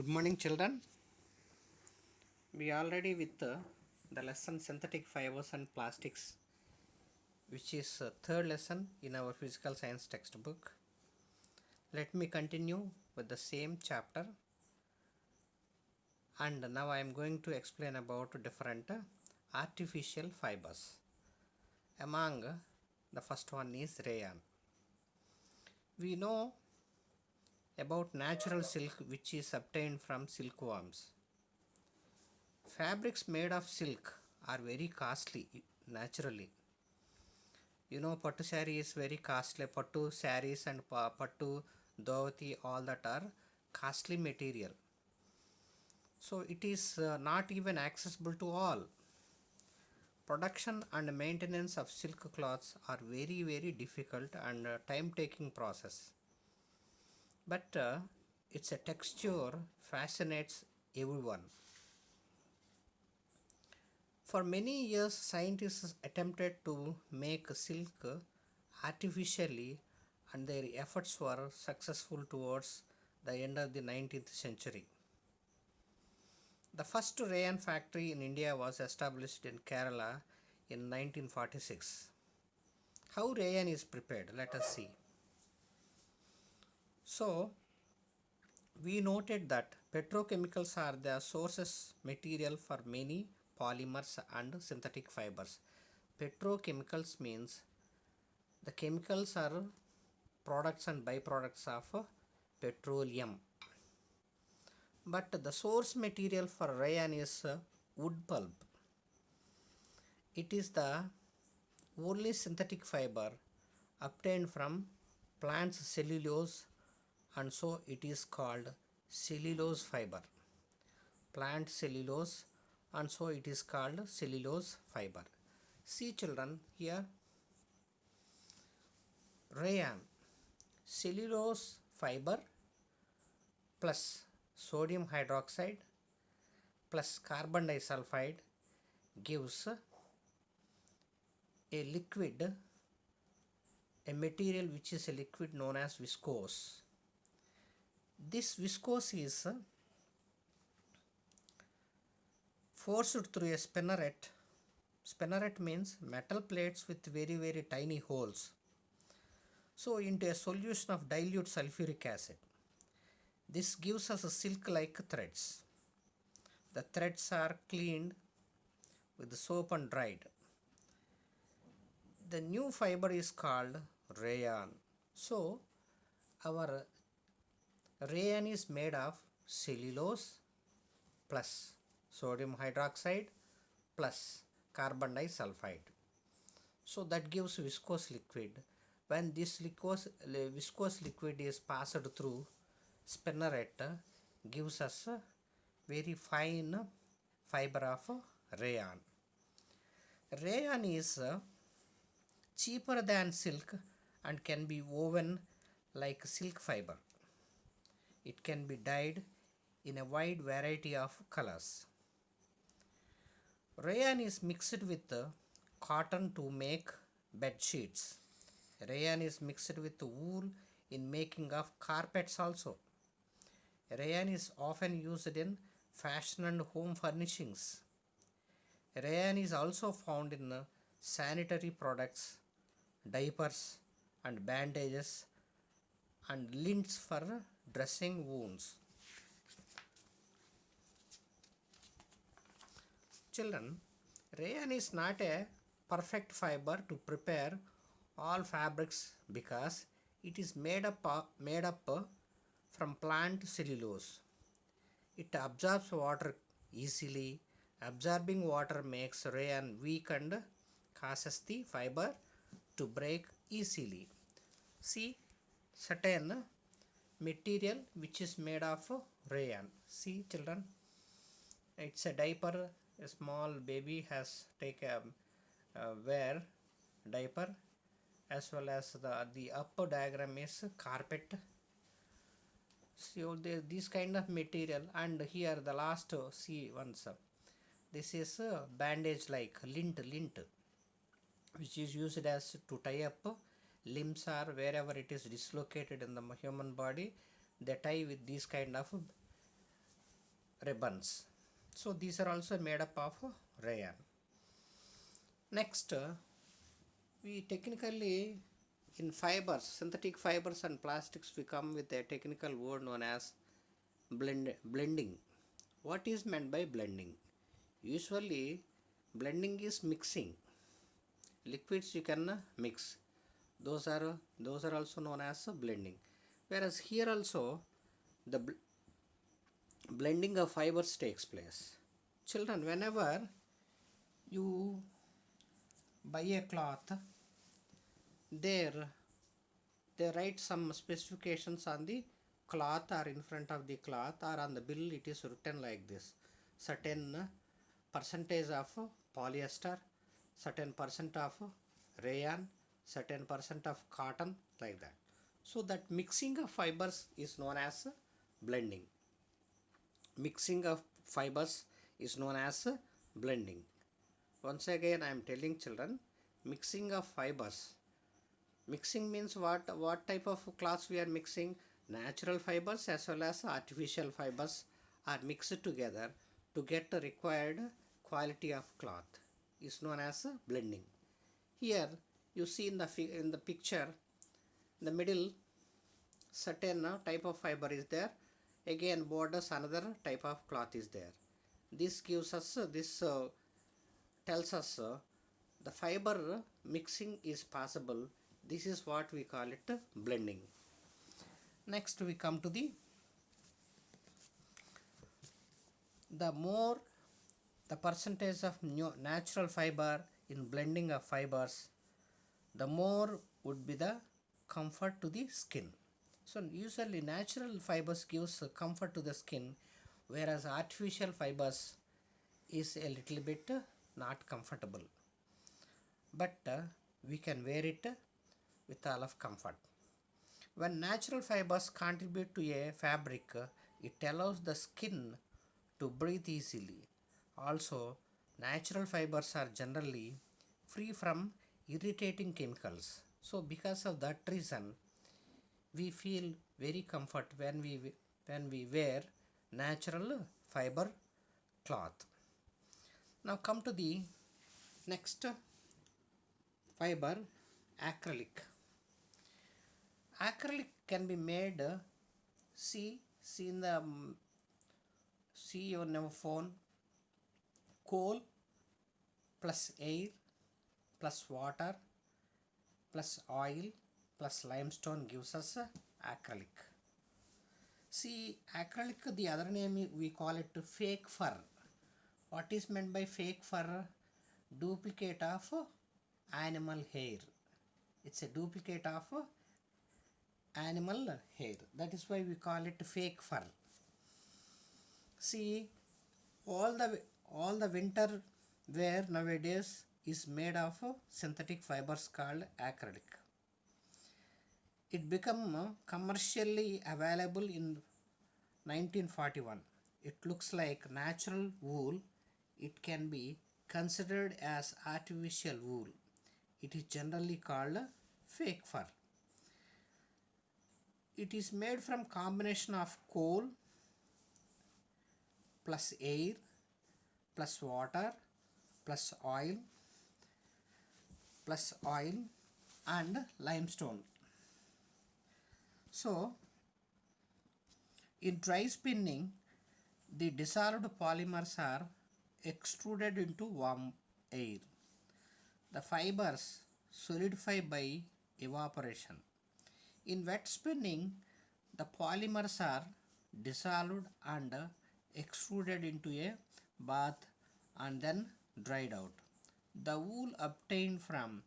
Good morning, children. We already with the lesson synthetic fibers and plastics, which is third lesson in our physical science textbook. Let me continue with the same chapter, and now I am going to explain about different artificial fibers. Among the first one is rayon. We know about natural silk, which is obtained from silkworms. Fabrics made of silk are very costly naturally. Pattu saree is very costly. Pattu sarees and pattu dhovati, all that are costly material. So it is not even accessible to all. Production and maintenance of silk cloths are very very difficult and time taking process. But its a texture fascinates everyone. For many years, scientists attempted to make silk artificially, and their efforts were successful towards the end of the 19th century. The first rayon factory in India was established in Kerala in 1946. How rayon is prepared? Let us see. So, we noted that petrochemicals are the sources material for many polymers and synthetic fibers. Petrochemicals means the chemicals are products and byproducts of petroleum. But the source material for rayon is wood pulp. It is the only synthetic fiber obtained from plants cellulose, and so it is called cellulose fiber. Plant cellulose, and so it is called cellulose fiber. See children, here rayon, cellulose fiber plus sodium hydroxide plus carbon disulfide gives a liquid, a material which is a liquid known as viscose. This viscose is forced through a spinneret. Spinneret means metal plates with very very tiny holes. So into a solution of dilute sulfuric acid. This gives us a silk-like threads. The threads are cleaned with soap and dried. The new fiber is called rayon. So our rayon is made of cellulose plus sodium hydroxide plus carbon disulfide. So that gives viscose liquid. When this viscose liquid is passed through spinneret, gives us a very fine fiber of rayon. Rayon is cheaper than silk and can be woven like silk fiber. It can be dyed in a wide variety of colors. Rayon is mixed with cotton to make bed sheets. Rayon is mixed with wool in making of carpets also. Rayon is often used in fashion and home furnishings. Rayon is also found in sanitary products, diapers and bandages and lints for dressing wounds. Children, rayon is not a perfect fiber to prepare all fabrics because it is made up from plant cellulose. It absorbs water easily. Absorbing water makes rayon weak and causes the fiber to break easily. See certain material which is made of rayon. See children, it's a diaper. A small baby has taken wear diaper, as well as the upper diagram is carpet. So this kind of material, and here the last see once this is bandage like lint, which is used as to tie up limbs or wherever it is dislocated in the human body. They tie with these kind of ribbons. So these are also made up of rayon. Next, we technically in fibers, synthetic fibers and plastics, we come with a technical word known as blending. What is meant by blending? Usually, blending is mixing. Liquids you can mix. Those are also known as blending. Whereas here also the blending of fibers takes place. Children, whenever you buy a cloth, there they write some specifications on the cloth or in front of the cloth or on the bill. It is written like this: certain percentage of polyester, certain percent of rayon, certain percent of cotton, like that. So that mixing of fibers is known as blending. Mixing of fibers is known as blending. Once again I am telling children, mixing of fibers. Mixing means what type of cloths we are mixing? Natural fibers as well as artificial fibers are mixed together to get the required quality of cloth is known as blending. Here you see in the picture, in the middle certain type of fiber is there, again borders another type of cloth is there. This gives us tells us the fiber mixing is possible. This is what we call it blending. Next we come to the more the percentage of natural fiber in blending of fibers, the more would be the comfort to the skin. So usually natural fibers gives comfort to the skin, whereas artificial fibers is a little bit not comfortable, but we can wear it with all of comfort. When natural fibers contribute to a fabric, it allows the skin to breathe easily. Also, natural fibers are generally free from irritating chemicals. So because of that reason, we feel very comfort when we wear natural fiber cloth. Now come to the next fiber, acrylic. Acrylic can be made, see in the see on your phone, coal plus air plus water plus oil plus limestone gives us acrylic. See, acrylic, the other name we call it fake fur. What is meant by fake fur? Duplicate of animal hair. It's a duplicate of animal hair. That is why we call it fake fur. See, all the winter wear nowadays is made of synthetic fibers called acrylic. It became commercially available in 1941. It looks like natural wool. It can be considered as artificial wool. It is generally called fake fur. It is made from combination of coal plus air plus water plus oil and limestone. So in dry spinning, the dissolved polymers are extruded into warm air. The fibers solidify by evaporation. In wet spinning, the polymers are dissolved and extruded into a bath and then dried out. The wool obtained from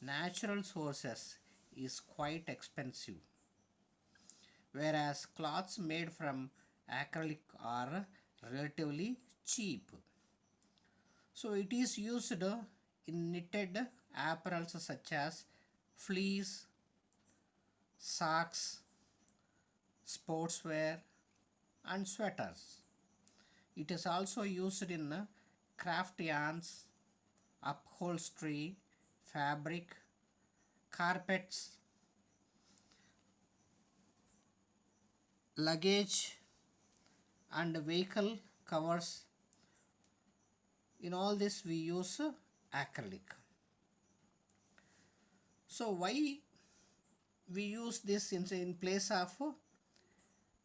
natural sources is quite expensive, whereas cloths made from acrylic are relatively cheap. So it is used in knitted apparels such as fleece, socks, sportswear and sweaters. It is also used in craft yarns, upholstery, fabric, carpets, luggage and vehicle covers, in all this we use acrylic. So why we use this in place of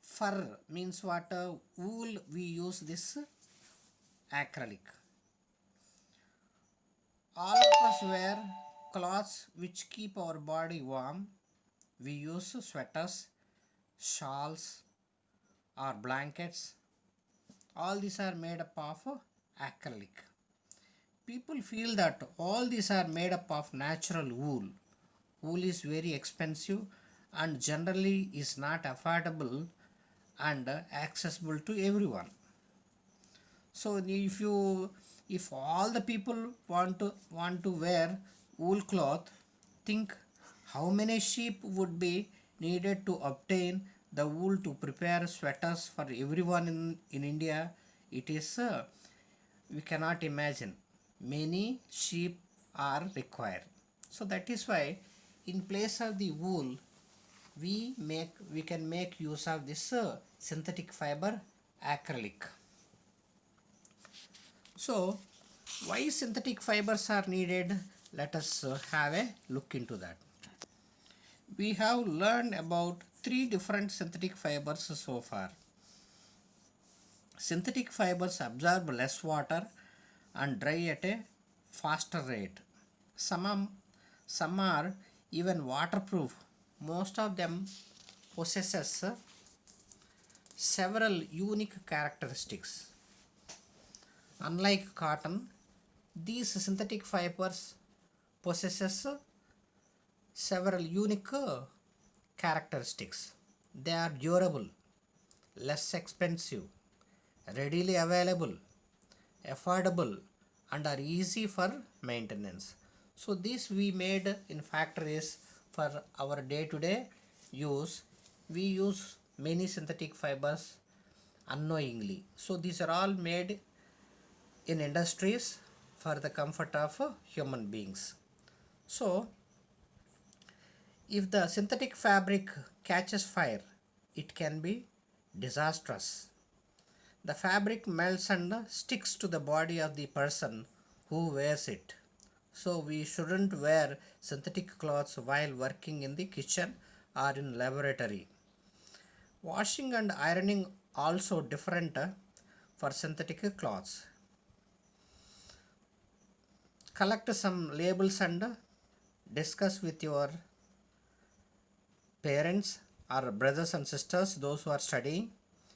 fur, means what, wool, we use this acrylic. All of us wear clothes which keep our body warm. We use sweaters, shawls or blankets. All these are made up of acrylic. People feel that all these are made up of natural wool. Wool is very expensive and generally is not affordable and accessible to everyone. So if all the people want to wear wool cloth, think how many sheep would be needed to obtain the wool to prepare sweaters for everyone in India. It is we cannot imagine. Many sheep are required. So that is why in place of the wool we can make use of this synthetic fiber acrylic. So why synthetic fibers are needed? Let us have a look into that. We have learned about 3 different synthetic fibers so far. Synthetic fibers absorb less water and dry at a faster rate. Some are even waterproof. Most of them possesses several unique characteristics. Unlike cotton, these synthetic fibers possesses several unique characteristics. They are durable, less expensive, readily available, affordable, and are easy for maintenance. So these we made in factories for our day-to-day use. We use many synthetic fibers unknowingly. So these are all made in industries for the comfort of human beings. So if the synthetic fabric catches fire, it can be disastrous. The fabric melts and sticks to the body of the person who wears it. So we shouldn't wear synthetic clothes while working in the kitchen or in laboratory. Washing and ironing also different for synthetic cloths. Collect some labels and discuss with your parents or brothers and sisters, those who are studying,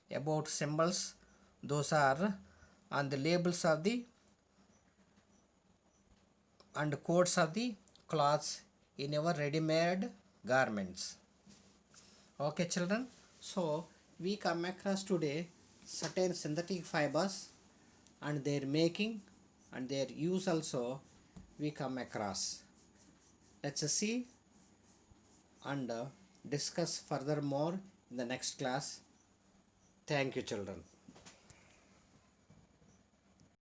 about symbols. Those are on the labels of the and codes of the cloths in our ready-made garments. Okay children, so we come across today certain synthetic fibers and their making and their use also we come across. Let's see and discuss furthermore in the next class. Thank you children.